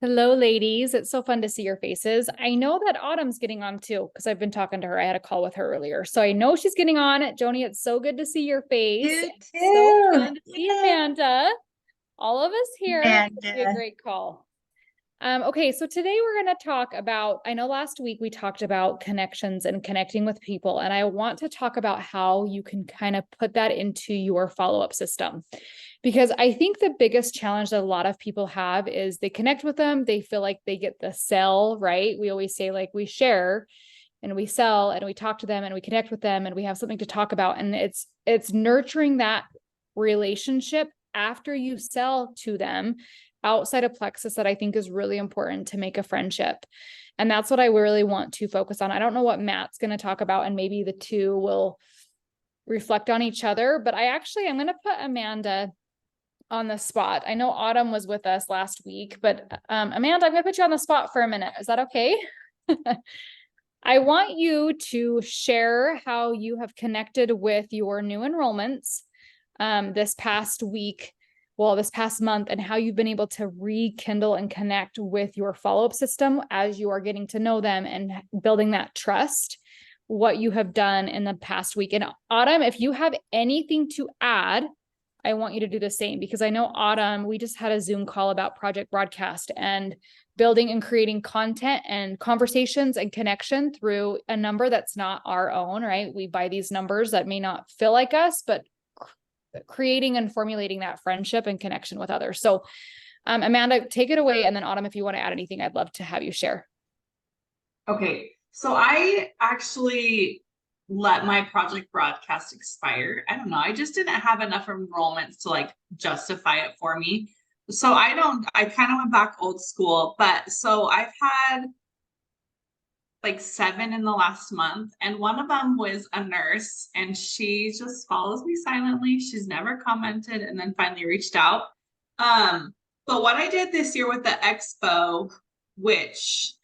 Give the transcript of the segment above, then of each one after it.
Hello, ladies. It's so fun to see your faces. I know that Autumn's getting on too, because I've been talking to her. I had a call with her earlier. So I know she's getting on. Joni, it's so good to see your face. You So too. fun to see Amanda. All of us here. It's And gonna be a great call. Okay, so today we're going to talk about, I know last week we talked about connections and connecting with people, and I want to talk about how you can kind of put that into your follow-up system. Because I think the biggest challenge that a lot of people have is they connect with them, they feel like they get the sell, right? We always say like we share and we sell and we talk to them and we connect with them and we have something to talk about. And it's nurturing that relationship after you sell to them outside of Plexus that I think is really important to make a friendship. And that's what I really want to focus on. I don't know what Matt's going to talk about, and maybe the two will reflect on each other, but I'm going to put Amanda on the spot. I know Autumn was with us last week, but Amanda, I'm going to put you on the spot for a minute. Is that okay? I want you to share how you have connected with your new enrollments this past week, this past month, and how you've been able to rekindle and connect with your follow-up system as you are getting to know them and building that trust, what you have done in the past week. And Autumn, if you have anything to add, I want you to do the same, because I know Autumn, we just had a Zoom call about Project Broadcast and building and creating content and conversations and connection through a number that's not our own, right? We buy these numbers that may not feel like us, but creating and formulating that friendship and connection with others. So Amanda, take it away. And then Autumn, if you want to add anything, I'd love to have you share. Okay, so I actually let my Project Broadcast expire. I don't know, I just didn't have enough enrollments to like justify it for me. So I kind of went back old school, but so I've had like 7 in the last month, and one of them was a nurse, and she just follows me silently. She's never commented, and then finally reached out. But what I did this year with the expo, which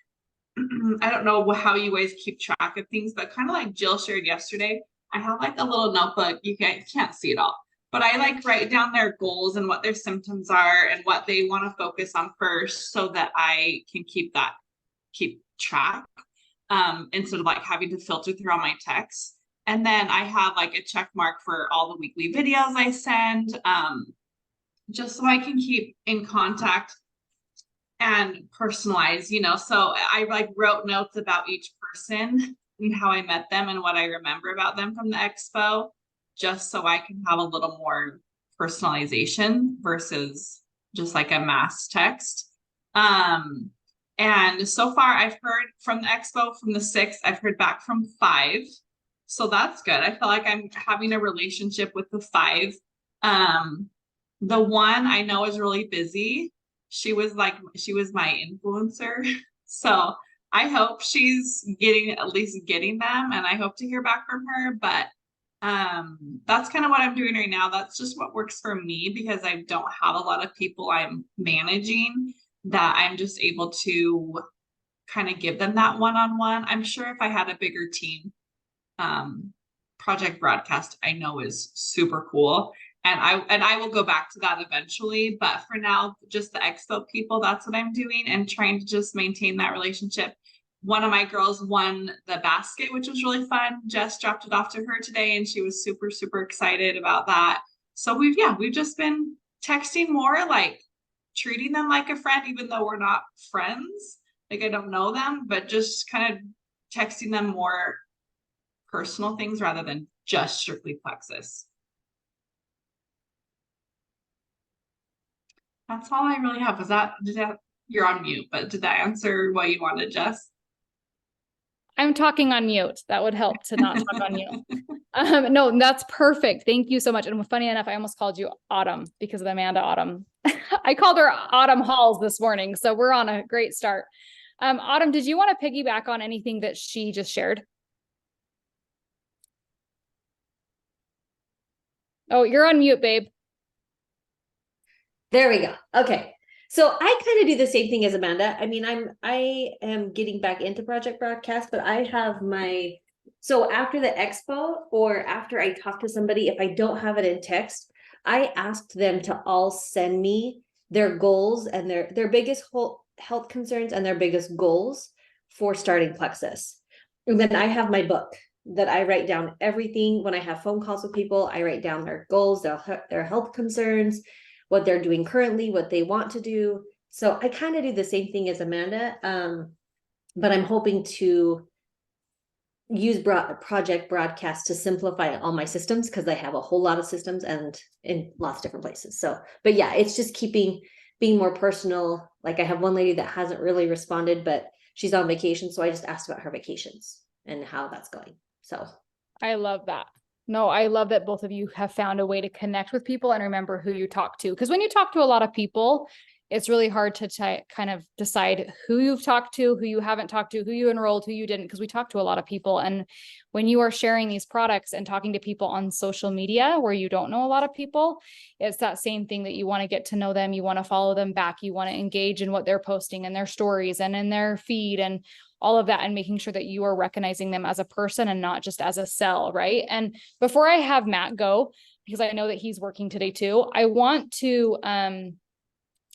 I don't know how you guys keep track of things, but kind of like Jill shared yesterday, I have like a little notebook. You can't see it all, but I like write down their goals and what their symptoms are and what they want to focus on first, so that I can keep track, instead of like having to filter through all my texts. And then I have like a check mark for all the weekly videos I send, just so I can keep in contact and personalize, so I like wrote notes about each person and how I met them and what I remember about them from the expo, just so I can have a little more personalization versus just like a mass text. And so far I've heard from the expo, from the 6, I've heard back from 5. So that's good. I feel like I'm having a relationship with the 5. The one I know is really busy. She was my influencer. So I hope she's at least getting them, and I hope to hear back from her. But that's kind of what I'm doing right now. That's just what works for me, because I don't have a lot of people I'm managing, that I'm just able to kind of give them that one-on-one. I'm sure if I had a bigger team, Project Broadcast I know is super cool. And I will go back to that eventually. But for now, just the expo people, that's what I'm doing, and trying to just maintain that relationship. One of my girls won the basket, which was really fun. Jess dropped it off to her today, and she was super, super excited about that. So we've just been texting more, like treating them like a friend, even though we're not friends. Like I don't know them, but just kind of texting them more personal things rather than just strictly Plexus. That's all I really have. You're on mute, but did that answer what you wanted, Jess? I'm talking on mute. That would help to not talk on mute. No, that's perfect. Thank you so much. And funny enough, I almost called you Autumn because of Amanda Autumn. I called her Autumn Halls this morning. So we're on a great start. Autumn, did you want to piggyback on anything that she just shared? Oh, you're on mute, babe. There we go. Okay. So I kind of do the same thing as Amanda. I mean, I am getting back into Project Broadcast, but I have so after the expo, or after I talk to somebody, if I don't have it in text, I asked them to all send me their goals and their biggest health concerns and their biggest goals for starting Plexus. And then I have my book that I write down everything. When I have phone calls with people, I write down their goals, their health concerns, what they're doing currently, what they want to do. So I kind of do the same thing as Amanda, but I'm hoping to use Project Broadcast to simplify all my systems, because I have a whole lot of systems and in lots of different places. So, but yeah, it's just being more personal. Like I have one lady that hasn't really responded, but she's on vacation. So I just asked about her vacations and how that's going. So I love that. No, I love that both of you have found a way to connect with people and remember who you talk to. Because when you talk to a lot of people, it's really hard to kind of decide who you've talked to, who you haven't talked to, who you enrolled, who you didn't, because we talk to a lot of people. And when you are sharing these products and talking to people on social media where you don't know a lot of people, it's that same thing that you want to get to know them. You want to follow them back. You want to engage in what they're posting and their stories and in their feed and all of that, and making sure that you are recognizing them as a person and not just as a cell, right? And before I have Matt go, because I know that he's working today too, I want to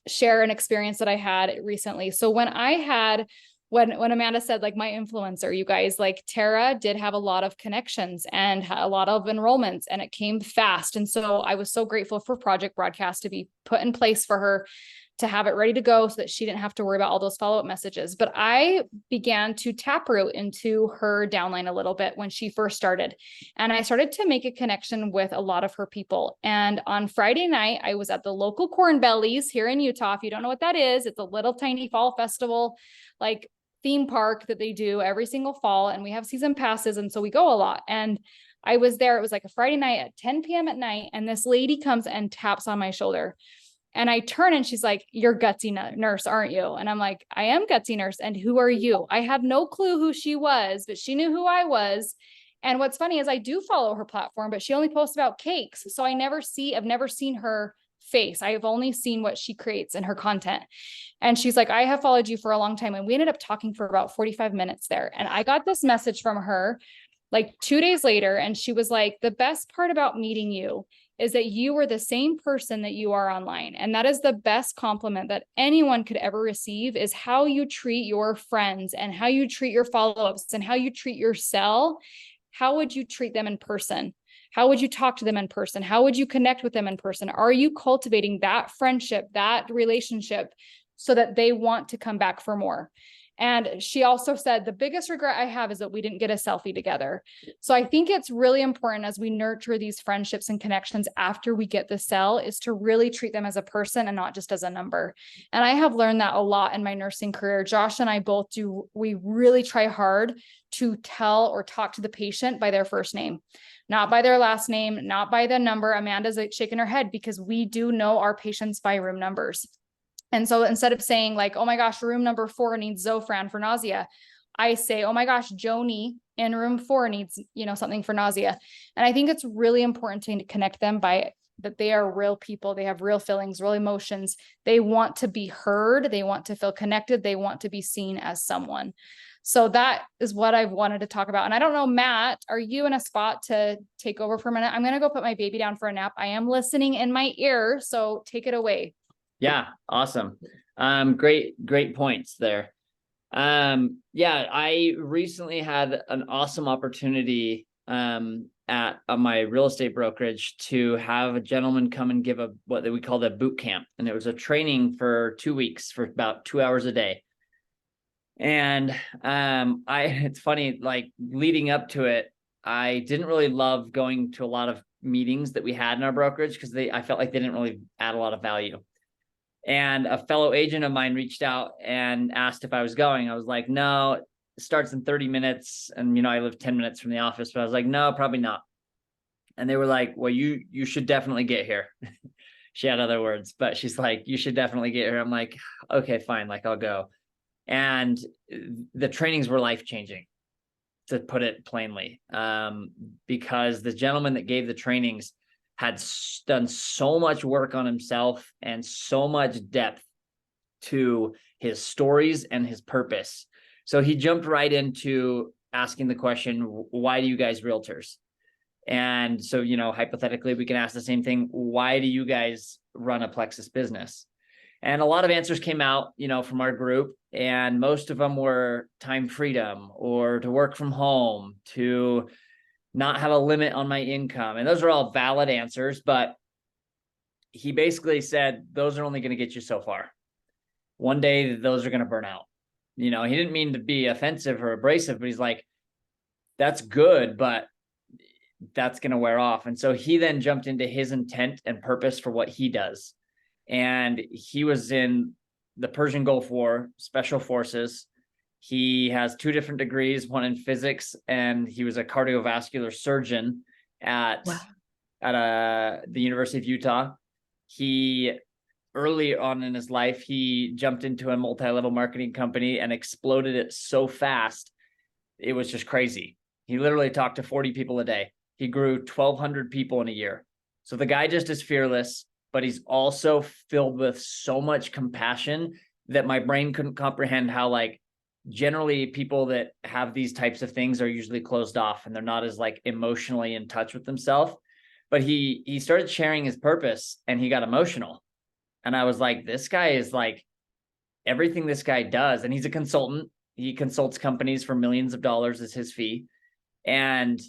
share an experience that I had recently. So when Amanda said, like, my influencer, you guys, like, Tara did have a lot of connections and a lot of enrollments, and it came fast. And so I was so grateful for Project Broadcast to be put in place for her to have it ready to go so that she didn't have to worry about all those follow-up messages. But I began to taproot into her downline a little bit when she first started. And I started to make a connection with a lot of her people. And on Friday night, I was at the local Corn Bellies here in Utah. If you don't know what that is, it's a little tiny fall festival, like theme park that they do every single fall. And we have season passes. And so we go a lot. And I was there. It was like a Friday night at 10 p.m. at night. And this lady comes and taps on my shoulder. And I turn and she's like, "You're Gutsy Nurse, aren't you?" And I'm like, "I am Gutsy Nurse. And who are you?" I had no clue who she was, but she knew who I was. And what's funny is I do follow her platform, but she only posts about cakes. So I've never seen her face. I have only seen what she creates in her content. And she's like, "I have followed you for a long time." And we ended up talking for about 45 minutes there. And I got this message from her like 2 days later. And she was like, "The best part about meeting you is that you are the same person that you are online. And that is the best compliment that anyone could ever receive, is how you treat your friends and how you treat your follow-ups and how you treat your cell. How would you treat them in person? How would you talk to them in person? How would you connect with them in person? Are you cultivating that friendship, that relationship, so that they want to come back for more?" And she also said, "The biggest regret I have is that we didn't get a selfie together." So I think it's really important as we nurture these friendships and connections after we get the cell, is to really treat them as a person and not just as a number. And I have learned that a lot in my nursing career. Josh and I both do. We really try hard to tell or talk to the patient by their first name, not by their last name, not by the number. Amanda's like shaking her head, because we do know our patients by room numbers. And so instead of saying like, "Oh my gosh, room number 4 needs Zofran for nausea," I say, "Oh my gosh, Joni in room 4 needs, something for nausea." And I think it's really important to connect them by that they are real people. They have real feelings, real emotions. They want to be heard. They want to feel connected. They want to be seen as someone. So that is what I've wanted to talk about. And I don't know, Matt, are you in a spot to take over for a minute? I'm going to go put my baby down for a nap. I am listening in my ear, so take it away. Yeah, awesome. Great points there. Yeah, I recently had an awesome opportunity at my real estate brokerage to have a gentleman come and give what we called a boot camp. And it was a training for 2 weeks for about 2 hours a day. And it's funny, like leading up to it, I didn't really love going to a lot of meetings that we had in our brokerage, because I felt like they didn't really add a lot of value. And a fellow agent of mine reached out and asked if I was going. I was like, "No, it starts in 30 minutes. And, I live 10 minutes from the office, but I was like, "No, probably not." And they were like, "Well, you should definitely get here." She had other words, but she's like, "You should definitely get here." I'm like, "Okay, fine. Like, I'll go." And the trainings were life-changing, to put it plainly, because the gentleman that gave the trainings had done so much work on himself and so much depth to his stories and his purpose. So he jumped right into asking the question, "Why do you guys realtors?" And so, hypothetically, we can ask the same thing. Why do you guys run a Plexus business? And a lot of answers came out, from our group, and most of them were time freedom, or to work from home, to not have a limit on my income. And those are all valid answers, but he basically said, those are only going to get you so far. One day, those are going to burn out. He didn't mean to be offensive or abrasive, but he's like, that's good, but that's going to wear off. And so he then jumped into his intent and purpose for what he does. And he was in the Persian Gulf War, Special Forces. He has 2 different degrees, one in physics, and he was a cardiovascular surgeon at the University of Utah. He, early on in his life, he jumped into a multi-level marketing company and exploded it so fast. It was just crazy. He literally talked to 40 people a day. He grew 1,200 people in a year. So the guy just is fearless, but he's also filled with so much compassion that my brain couldn't comprehend how, like, generally people that have these types of things are usually closed off and they're not as like emotionally in touch with themselves. But he started sharing his purpose and he got emotional. And I was like, this guy is like everything this guy does. And he's a consultant. He consults companies for millions of dollars as his fee. And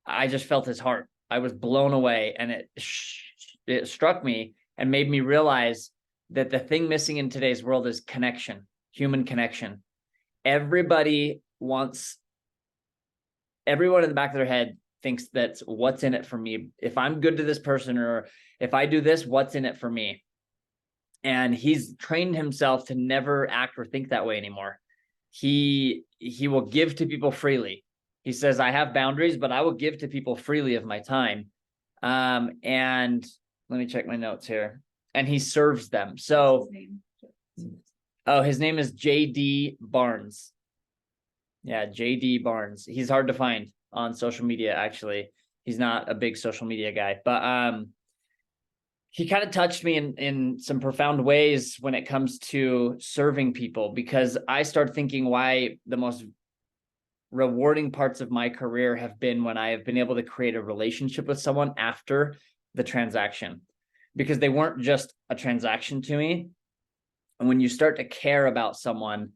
I just felt his heart. I was blown away, and it struck me and made me realize that the thing missing in today's world is connection, human connection. Everyone in the back of their head thinks that's what's in it for me. If I'm good to this person, or if I do this, what's in it for me? And he's trained himself to never act or think that way anymore. He will give to people freely. He says, I have boundaries, but I will give to people freely of my time. And let me check my notes here. And he serves them. So, his name is JD Barnes. Yeah, JD Barnes. He's hard to find on social media, actually. He's not a big social media guy, but he kind of touched me in some profound ways when it comes to serving people, because I started thinking why the most rewarding parts of my career have been when I have been able to create a relationship with someone after the transaction, because they weren't just a transaction to me. And when you start to care about someone,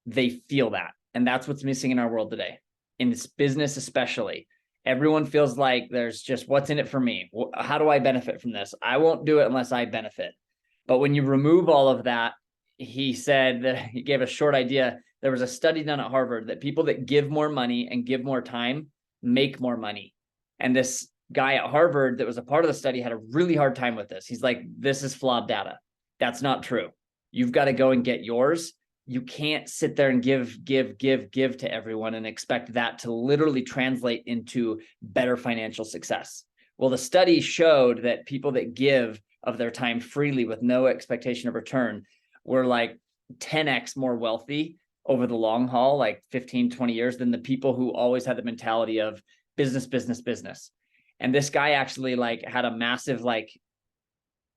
they feel that. And that's what's missing in our world today, in this business especially. Everyone feels like there's just, what's in it for me? How do I benefit from this? I won't do it unless I benefit. But when you remove all of that, he said that he gave a short idea. There was a study done at Harvard that people that give more money and give more time make more money. And this guy at Harvard that was a part of the study had a really hard time with this. He's like, this is flawed data. That's not true. You've got to go and get yours. You can't sit there and give to everyone and expect that to literally translate into better financial success. Well, the study showed that people that give of their time freely with no expectation of return were like 10x more wealthy over the long haul, like 15, 20 years, than the people who always had the mentality of business. And this guy actually like had a massive like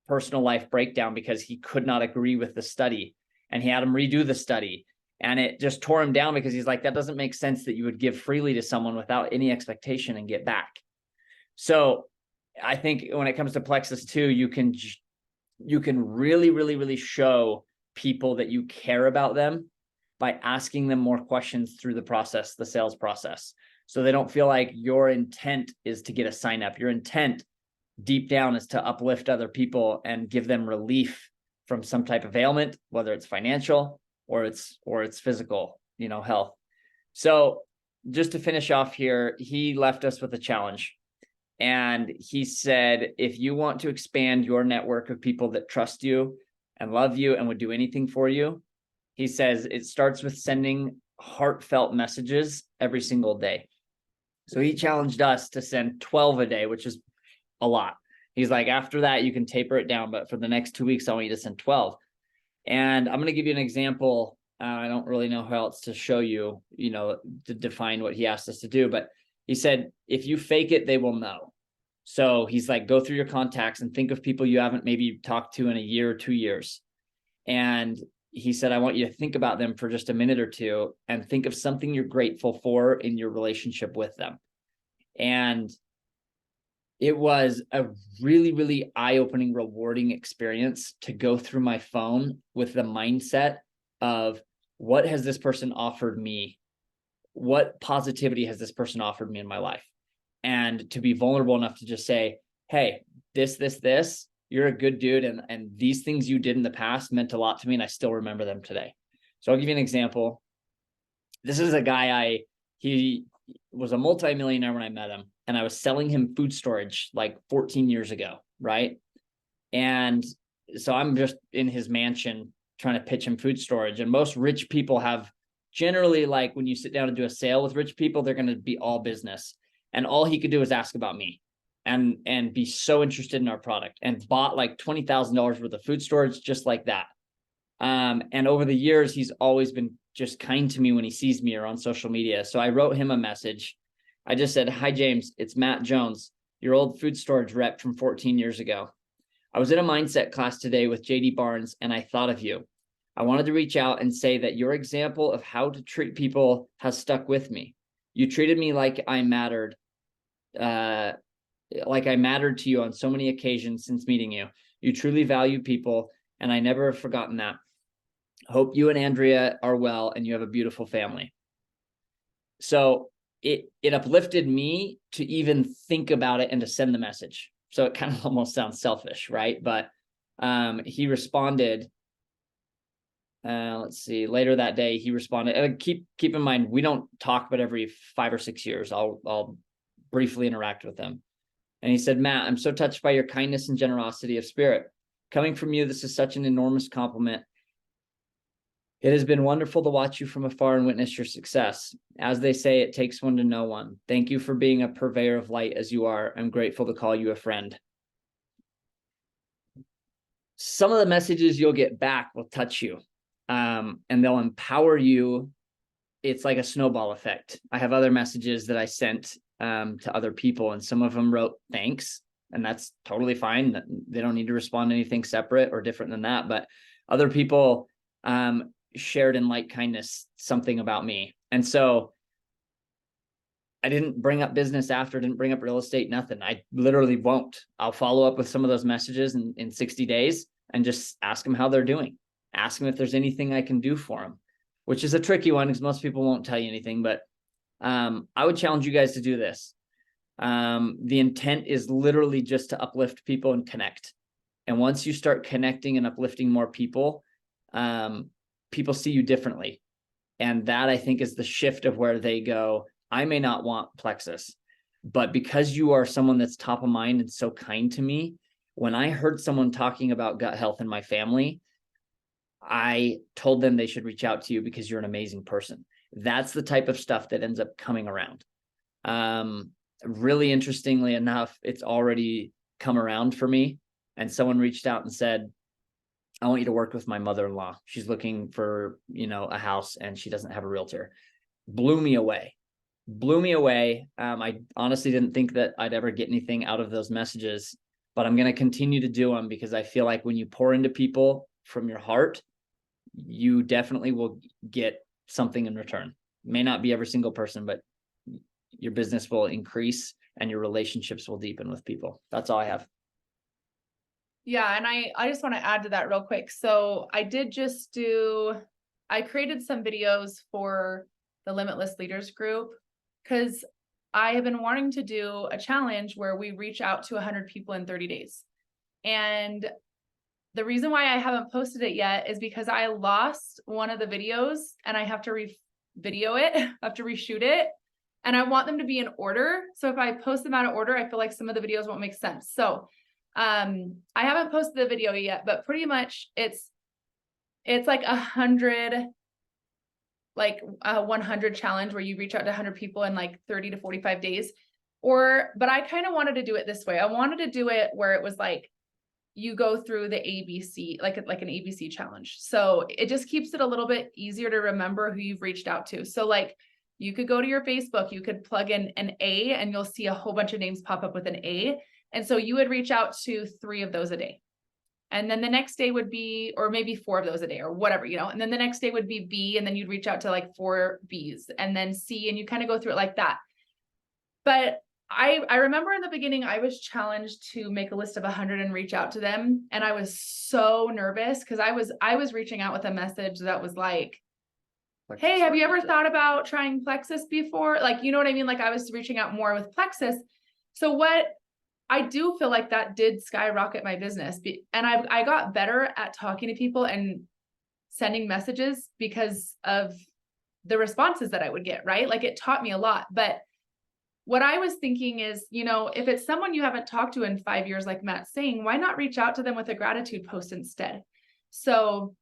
personal life breakdown because he could not agree with the study. And he had him redo the study, and it just tore him down, because he's like, that doesn't make sense that you would give freely to someone without any expectation and get back. So I think when it comes to Plexus 2, you can really show people that you care about them by asking them more questions through the process, the sales process. So they don't feel like your intent is to get a sign up. Your intent deep down is to uplift other people and give them relief from some type of ailment, whether it's financial or it's physical, health. So just to finish off here, he left us with a challenge. And he said, if you want to expand your network of people that trust you and love you and would do anything for you, he says it starts with sending heartfelt messages every single day. So he challenged us to send 12 a day, which is a lot. He's like, after that, you can taper it down, but for the next 2 weeks, I want you to send 12. And I'm going to give you an example. I don't really know how else to show you, to define what he asked us to do. But he said, if you fake it, they will know. So he's like, go through your contacts and think of people you haven't maybe talked to in a year or 2 years. And he said, I want you to think about them for just a minute or two and think of something you're grateful for in your relationship with them. And it was a really, really eye-opening, rewarding experience to go through my phone with the mindset of what has this person offered me? What positivity has this person offered me in my life? And to be vulnerable enough to just say, hey, this, you're a good dude. And these things you did in the past meant a lot to me. And I still remember them today. So I'll give you an example. This is a guy he was a multimillionaire when I met him, and I was selling him food storage like 14 years ago. Right. And so I'm just in his mansion trying to pitch him food storage. And most rich people have generally, like, when you sit down and do a sale with rich people, they're going to be all business. And all he could do is ask about me and be so interested in our product, and bought like $20,000 worth of food storage just like that. And over the years, he's always been just kind to me when he sees me or on social media. So I wrote him a message. I just said, hi, James, it's Matt Jones, your old food storage rep from 14 years ago. I was in a mindset class today with JD Barnes, and I thought of you. I wanted to reach out and say that your example of how to treat people has stuck with me. You treated me like I mattered to you on so many occasions since meeting you. You truly value people, and I never have forgotten that. Hope you and Andrea are well and you have a beautiful family. So it uplifted me to even think about it and to send the message. So it kind of almost sounds selfish, right? But he responded. Let's see. Later that day, he responded. Keep in mind, we don't talk, but every 5 or 6 years, I'll briefly interact with him. And he said, Matt, I'm so touched by your kindness and generosity of spirit. Coming from you, this is such an enormous compliment. It has been wonderful to watch you from afar and witness your success. As they say, it takes one to know one. Thank you for being a purveyor of light as you are. I'm grateful to call you a friend. Some of the messages you'll get back will touch you, and they'll empower you. It's like a snowball effect. I have other messages that I sent to other people, and some of them wrote thanks, and that's totally fine. They don't need to respond to anything separate or different than that. But other people shared in light kindness something about me. And so I didn't bring up business after, didn't bring up real estate, nothing. I literally won't. I'll follow up with some of those messages in 60 days and just ask them how they're doing. Ask them if there's anything I can do for them, which is a tricky one because most people won't tell you anything. But I would challenge you guys to do this. The intent is literally just to uplift people and connect. And once you start connecting and uplifting more people, people see you differently. And that, I think, is the shift of where they go, I may not want Plexus, but because you are someone that's top of mind and so kind to me, when I heard someone talking about gut health in my family, I told them they should reach out to you because you're an amazing person. That's the type of stuff that ends up coming around. Really interestingly enough, it's already come around for me. And someone reached out and said, I want you to work with my mother-in-law. She's looking for, a house and she doesn't have a realtor. Blew me away. I honestly didn't think that I'd ever get anything out of those messages, but I'm going to continue to do them because I feel like when you pour into people from your heart, you definitely will get something in return. May not be every single person, but your business will increase and your relationships will deepen with people. That's all I have. Yeah. And I just want to add to that real quick. So I created some videos for the Limitless Leaders group because I have been wanting to do a challenge where we reach out to 100 people in 30 days. And the reason why I haven't posted it yet is because I lost one of the videos and I have to re-video it, I have to reshoot it. And I want them to be in order. So if I post them out of order, I feel like some of the videos won't make sense. So I haven't posted the video yet, but pretty much it's like 100 challenge where you reach out to 100 people in like 30 to 45 days. But I kind of wanted to do it this way. I wanted to do it where it was like, you go through the ABC, like an ABC challenge. So it just keeps it a little bit easier to remember who you've reached out to. So like you could go to your Facebook, you could plug in an A and you'll see a whole bunch of names pop up with an A. And so you would reach out to 3 of those a day. And then the next day would be, or maybe 4 of those a day or whatever, and then the next day would be B, and then you'd reach out to like 4 Bs and then C, and you kind of go through it like that. But I remember in the beginning, I was challenged to make a list of 100 and reach out to them. And I was so nervous because I was reaching out with a message that was like, hey, have you ever thought about trying Plexus before? Like, you know what I mean? Like I was reaching out more with Plexus. So what I do feel like that did skyrocket my business. And I got better at talking to people and sending messages because of the responses that I would get, right? Like it taught me a lot. But what I was thinking is, you know, if it's someone you haven't talked to in 5 years, like Matt's saying, why not reach out to them with a gratitude post instead? So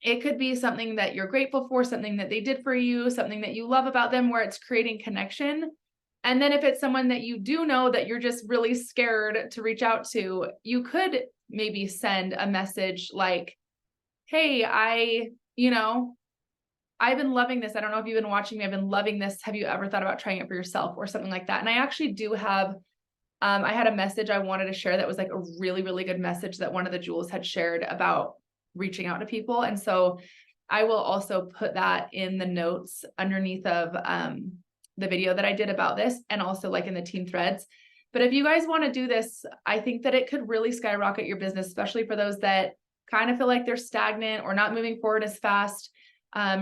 it could be something that you're grateful for, something that they did for you, something that you love about them, where it's creating connection. And then if it's someone that you do know that you're just really scared to reach out to, you could maybe send a message like, hey, I've been loving this. I don't know if you've been watching me. I've been loving this. Have you ever thought about trying it for yourself or something like that? And I actually do have, I had a message I wanted to share that was like a really, really good message that one of the Jules had shared about reaching out to people. And so I will also put that in the notes underneath of the video that I did about this, and also like in the team threads. But if you guys want to do this, I think that it could really skyrocket your business, especially for those that kind of feel like they're stagnant or not moving forward as fast.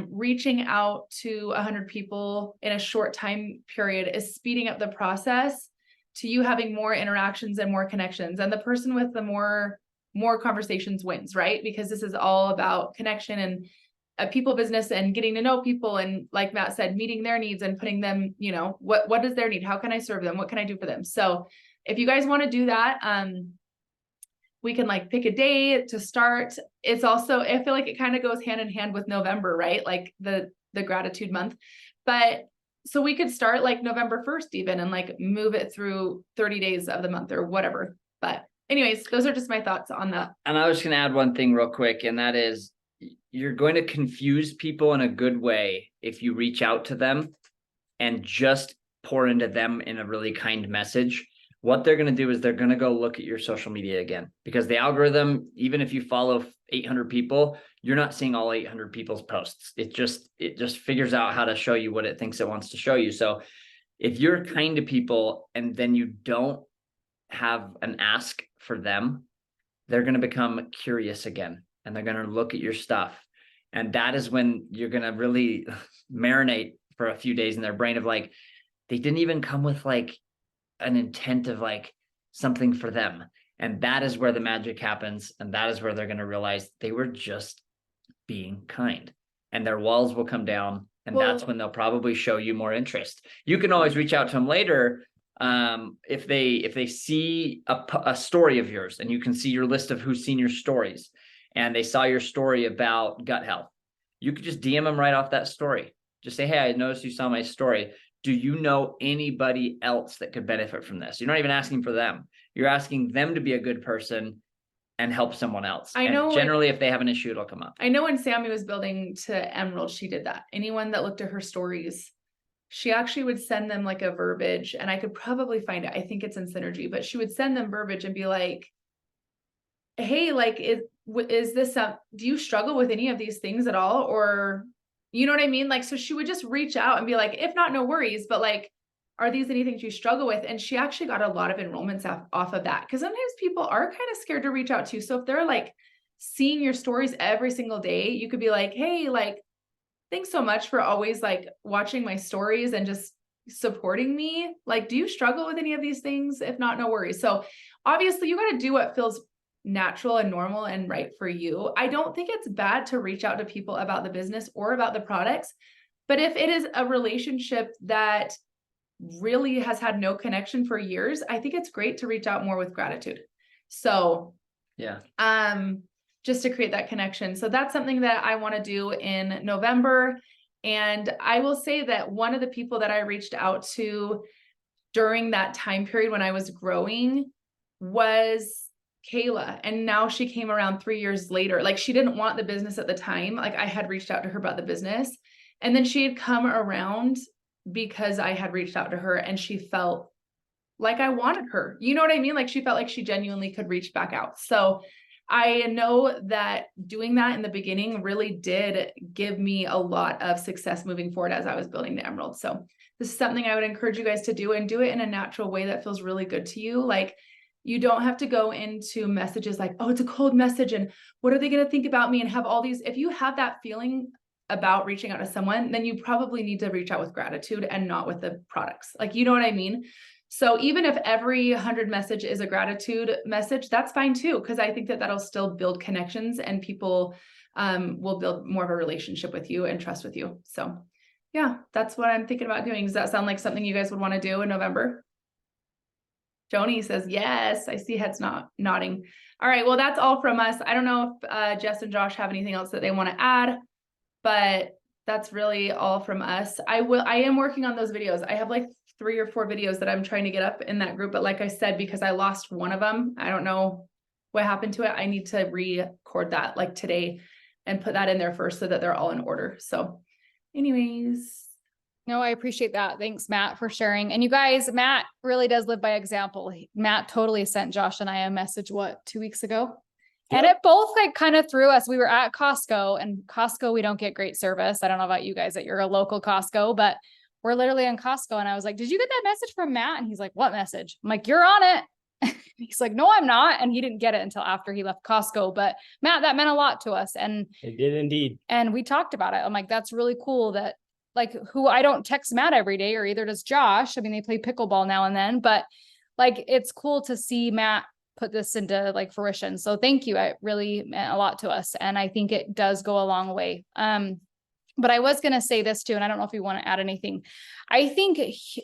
Reaching out to 100 people in a short time period is speeding up the process to you having more interactions and more connections. And the person with the more conversations wins, right? Because this is all about connection and a people business and getting to know people. And like Matt said, meeting their needs and putting them, you know, what does their need? How can I serve them? What can I do for them? So if you guys want to do that, we can like pick a day to start. It's also, I feel like it kind of goes hand in hand with November, right? Like the gratitude month. But so we could start like November 1st even and like move it through 30 days of the month or whatever. But anyways, those are just my thoughts on that. And I was going to add one thing real quick, and that is you're going to confuse people in a good way if you reach out to them and just pour into them in a really kind message. What they're going to do is they're going to go look at your social media again, because the algorithm, even if you follow 800 people, you're not seeing all 800 people's posts. It just figures out how to show you what it thinks it wants to show you. So if you're kind to people and then you don't have an ask for them, they're going to become curious again, and they're going to look at your stuff. And that is when you're going to really marinate for a few days in their brain of like, they didn't even come with like an intent of like something for them. And that is where the magic happens. And that is where they're going to realize they were just being kind, and their walls will come down. And that's when they'll probably show you more interest. You can always reach out to them later. If they see a story of yours, and you can see your list of who's seen your stories, and they saw your story about gut health, you could just DM them right off that story. Just say, hey, I noticed you saw my story. Do you know anybody else that could benefit from this? You're not even asking for them. You're asking them to be a good person and help someone else. I know, and generally, if they have an issue, it'll come up. I know when Sammy was building to Emerald, she did that. Anyone that looked at her stories, she actually would send them like a verbiage, and I could probably find it. I think it's in Synergy, but she would send them verbiage and be like, hey, like, is this, do you struggle with any of these things at all? Or, you know what I mean? Like, so she would just reach out and be like, if not, no worries, but like, are these anything you struggle with? And she actually got a lot of enrollments off of that, because sometimes people are kind of scared to reach out to you. So if they're like seeing your stories every single day, you could be like, hey, like, thanks so much for always like watching my stories and just supporting me. Like, do you struggle with any of these things? If not, no worries. So obviously you got to do what feels natural and normal and right for you. I don't think it's bad to reach out to people about the business or about the products, but if it is a relationship that really has had no connection for years, I think it's great to reach out more with gratitude. So yeah, just to create that connection. So that's something that I want to do in November. And I will say that one of the people that I reached out to during that time period when I was growing was Kayla. And now she came around 3 years later. Like, she didn't want the business at the time. Like, I had reached out to her about the business, and then she had come around because I had reached out to her, and she felt like I wanted her. You know what I mean? Like, she felt like she genuinely could reach back out. So I know that doing that in the beginning really did give me a lot of success moving forward as I was building the Emerald. So this is something I would encourage you guys to do, and do it in a natural way that feels really good to you. Like, you don't have to go into messages like, oh, it's a cold message and what are they going to think about me, and have all these. If you have that feeling about reaching out to someone, then you probably need to reach out with gratitude and not with the products. Like, you know what I mean? So even if every 100 message is a gratitude message, that's fine too, because I think that that'll still build connections, and people will build more of a relationship with you and trust with you. So yeah, that's what I'm thinking about doing. Does that sound like something you guys would want to do in November? Joni says, yes, I see heads nodding. All right, well, that's all from us. I don't know if Jess and Josh have anything else that they want to add, but that's really all from us. I am working on those videos. I have like 3 or 4 videos that I'm trying to get up in that group. But like I said, because I lost one of them, I don't know what happened to it. I need to record that like today and put that in there first so that they're all in order. So anyways. No, I appreciate that. Thanks, Matt, for sharing. And you guys, Matt really does live by example. Matt totally sent Josh and I a message, 2 weeks ago? And it both like kind of threw us. We were at Costco, and Costco, we don't get great service. I don't know about you guys that you're a local Costco, but we're literally in Costco. And I was like, did you get that message from Matt? And he's like, what message? I'm like, you're on it. He's like, no, I'm not. And he didn't get it until after he left Costco. But Matt, that meant a lot to us. And It did indeed. And we talked about it. I'm like, that's really cool that like who I don't text Matt every day, or either does Josh. I mean, they play pickleball now and then, but like, it's cool to see Matt put this into like fruition. So thank you. It really meant a lot to us. And I think it does go a long way. But I was going to say this too, and I don't know if you want to add anything. I think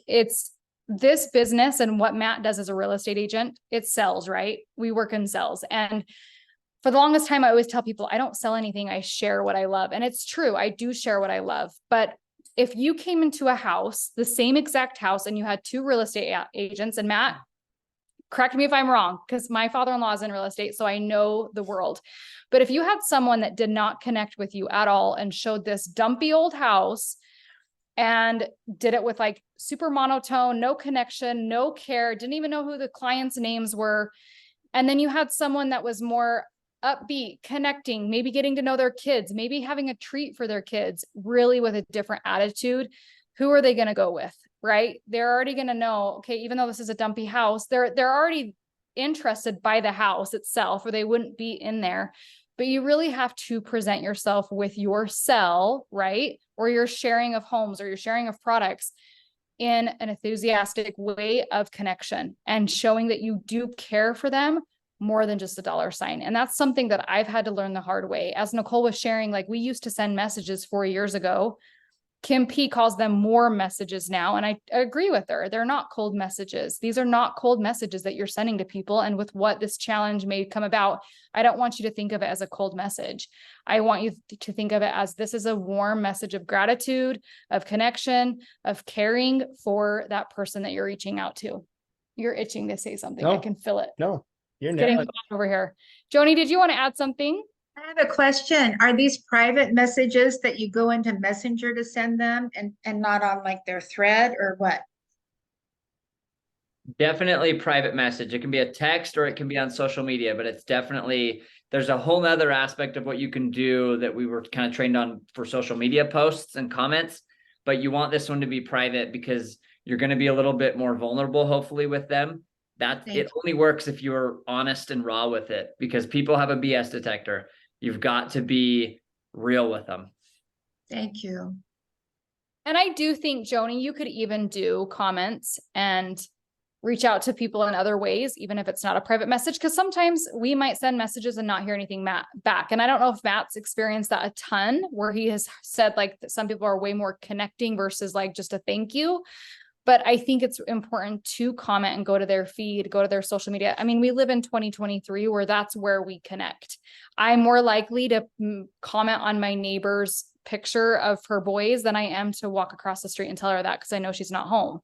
it's this business and what Matt does as a real estate agent, it sells, right? We work in sales. And for the longest time, I always tell people, I don't sell anything. I share what I love. And it's true. I do share what I love. But if you came into a house, the same exact house, and you had 2 real estate agents, and Matt, correct me if I'm wrong, because my father-in-law is in real estate, so I know the world. But if you had someone that did not connect with you at all and showed this dumpy old house and did it with like super monotone, no connection, no care, didn't even know who the clients' names were. And then you had someone that was more upbeat, connecting, maybe getting to know their kids, maybe having a treat for their kids, really with a different attitude, who are they going to go with? Right? They're already going to know, okay, even though this is a dumpy house, they're already interested by the house itself, or they wouldn't be in there. But you really have to present yourself with your sell, right? Or your sharing of homes, or your sharing of products in an enthusiastic way of connection, and showing that you do care for them more than just a dollar sign. And that's something that I've had to learn the hard way. As Nicole was sharing, like we used to send messages 4 years ago. Kim P calls them more messages now. And I agree with her. They're not cold messages. These are not cold messages that you're sending to people. And with what this challenge may come about, I don't want you to think of it as a cold message. I want you to think of it as this is a warm message of gratitude, of connection, of caring for that person that you're reaching out to. You're itching to say something. I No. can feel it. No, you're Getting not. over here. Joni, did you want to add something? I have a question. Are these private messages that you go into Messenger to send them and not on like their thread, or what? Definitely private message. It can be a text or it can be on social media, but it's definitely, there's a whole nother aspect of what you can do that we were kind of trained on for social media posts and comments, but you want this one to be private because you're going to be a little bit more vulnerable, hopefully, with them. That Thank it only works if you're honest and raw with it, because people have a BS detector. You've got to be real with them. Thank you. And I do think, Joni, you could even do comments and reach out to people in other ways, even if it's not a private message, because sometimes we might send messages and not hear anything back. And I don't know if Matt's experienced that a ton, where he has said like some people are way more connecting versus like just a thank you. But I think it's important to comment and go to their feed, go to their social media. I mean, we live in 2023 where that's where we connect. I'm more likely to comment on my neighbor's picture of her boys than I am to walk across the street and tell her that, because I know she's not home.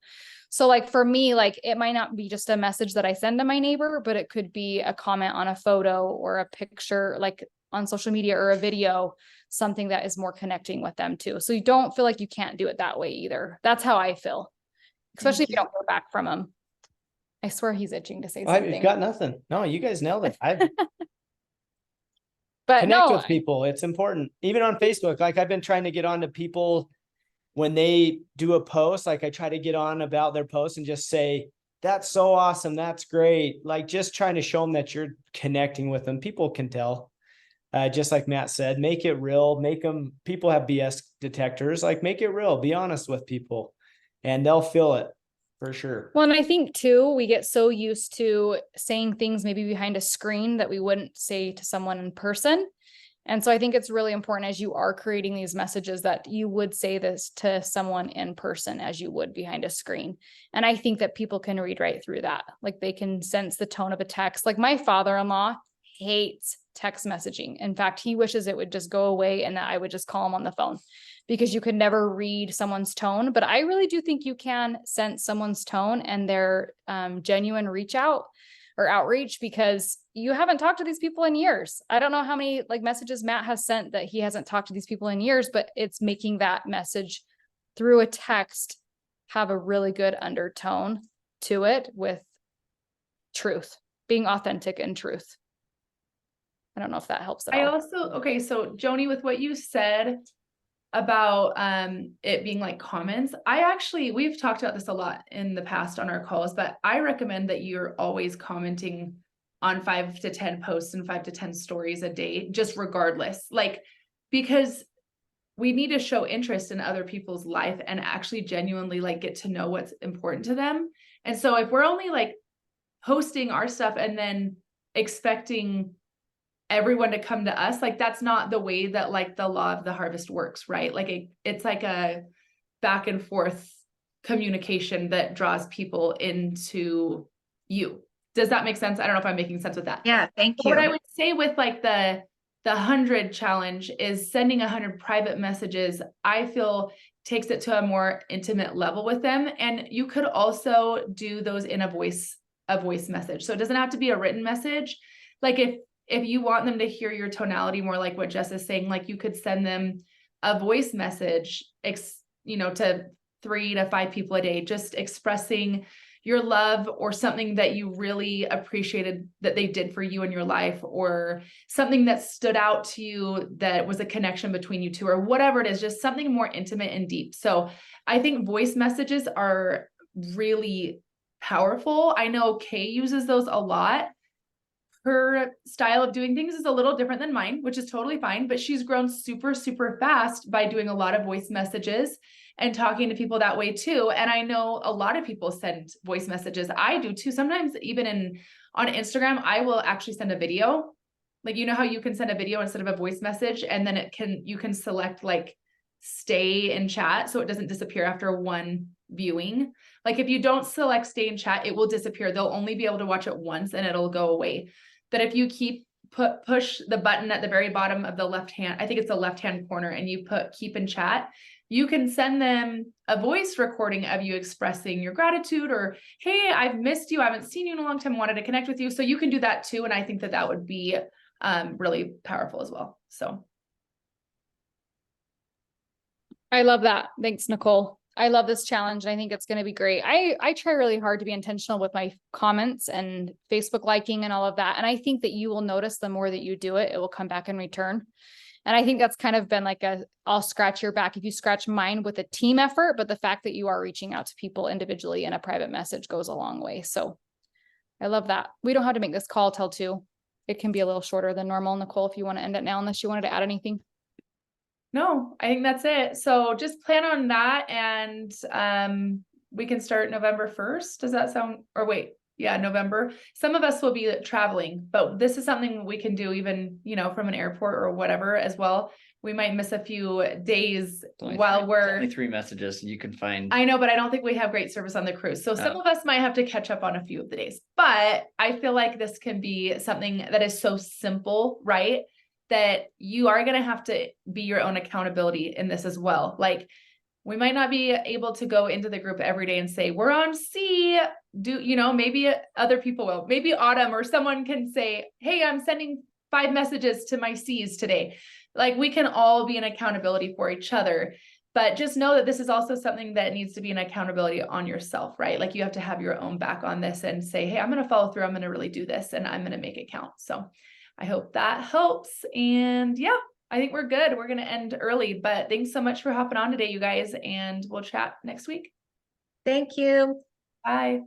So like for me, like it might not be just a message that I send to my neighbor, but it could be a comment on a photo or a picture, like on social media, or a video, something that is more connecting with them too. So you don't feel like you can't do it that way either. That's how I feel. Especially if you don't go back from him. I swear he's itching to say something. I've got nothing. No, you guys nailed it. But Connect no, with people. It's important. Even on Facebook, like I've been trying to get on to people when they do a post, like I try to get on about their post and just say, that's so awesome. That's great. Like just trying to show them that you're connecting with them. People can tell. Just like Matt said, make it real, people have BS detectors, like make it real, be honest with people and they'll feel it for sure. well, and I think too, we get so used to saying things maybe behind a screen that we wouldn't say to someone in person. And so I think it's really important as you are creating these messages that you would say this to someone in person as you would behind a screen. And I think that people can read right through that. Like they can sense the tone of a text. Like my father-in-law hates text messaging. In fact, he wishes it would just go away and that I would just call him on the phone because you could never read someone's tone. But I really do think you can sense someone's tone and their genuine reach out or outreach, because you haven't talked to these people in years. I don't know how many like messages Matt has sent that he hasn't talked to these people in years, but it's making that message through a text have a really good undertone to it with truth, being authentic and truth. I don't know if that helps at I all. also, okay, so Joni, with what you said about it being like comments, we've talked about this a lot in the past on our calls, but I recommend that you're always commenting on 5 to 10 posts and 5 to 10 stories a day, just regardless, like, because we need to show interest in other people's life and actually genuinely like get to know what's important to them. And so if we're only like posting our stuff and then expecting everyone to come to us, like that's not the way that like the law of the harvest works, right? Like it's like a back and forth communication that draws people into you. Does that make sense? I don't know if I'm making sense with that. Yeah, thank What I you. would say with like the 100 challenge is sending 100 private messages, I feel takes it to a more intimate level with them. And you could also do those in a voice message. So it doesn't have to be a written message. Like if you want them to hear your tonality more, like what Jess is saying, like you could send them a voice message, to 3 to 5 people a day, just expressing your love or something that you really appreciated that they did for you in your life, or something that stood out to you that was a connection between you two, or whatever it is, just something more intimate and deep. So I think voice messages are really powerful. I know Kay uses those a lot. Her style of doing things is a little different than mine, which is totally fine, but she's grown super, super fast by doing a lot of voice messages and talking to people that way too. And I know a lot of people send voice messages. I do too. Sometimes even on Instagram, I will actually send a video. Like, you know how you can send a video instead of a voice message, and then you can select like stay in chat so it doesn't disappear after one viewing. Like if you don't select stay in chat, it will disappear. They'll only be able to watch it once and it'll go away. But if you push the button at the very bottom of the left hand, I think it's the left hand corner, and you put keep in chat, you can send them a voice recording of you expressing your gratitude, or, hey, I've missed you. I haven't seen you in a long time. Wanted to connect with you. So you can do that too. And I think that would be really powerful as well. So. I love that. Thanks, Nicole. I love this challenge. I think it's going to be great. I try really hard to be intentional with my comments and Facebook liking and all of that. And I think that you will notice the more that you do it, it will come back in return. And I think that's kind of been like I'll scratch your back if you scratch mine with a team effort, but the fact that you are reaching out to people individually in a private message goes a long way. So I love that. We don't have to make this call till 2. It can be a little shorter than normal. Nicole, if you want to end it now, unless you wanted to add anything. No, I think that's it. So just plan on that, and we can start November 1st. Does that sound, or wait, yeah, November. Some of us will be traveling, but this is something we can do even, from an airport or whatever as well. We might miss a few days while we're only 3 messages you can find. I know, but I don't think we have great service on the cruise. So some of us might have to catch up on a few of the days, but I feel like this can be something that is so simple, right? That you are going to have to be your own accountability in this as well. Like, we might not be able to go into the group every day and say, we're on C. Maybe other people will. Maybe Autumn or someone can say, hey, I'm sending 5 messages to my C's today. Like, we can all be an accountability for each other. But just know that this is also something that needs to be an accountability on yourself, right? Like, you have to have your own back on this and say, hey, I'm going to follow through. I'm going to really do this, and I'm going to make it count. So I hope that helps. And yeah, I think we're good. We're going to end early, but thanks so much for hopping on today, you guys, and we'll chat next week. Thank you. Bye.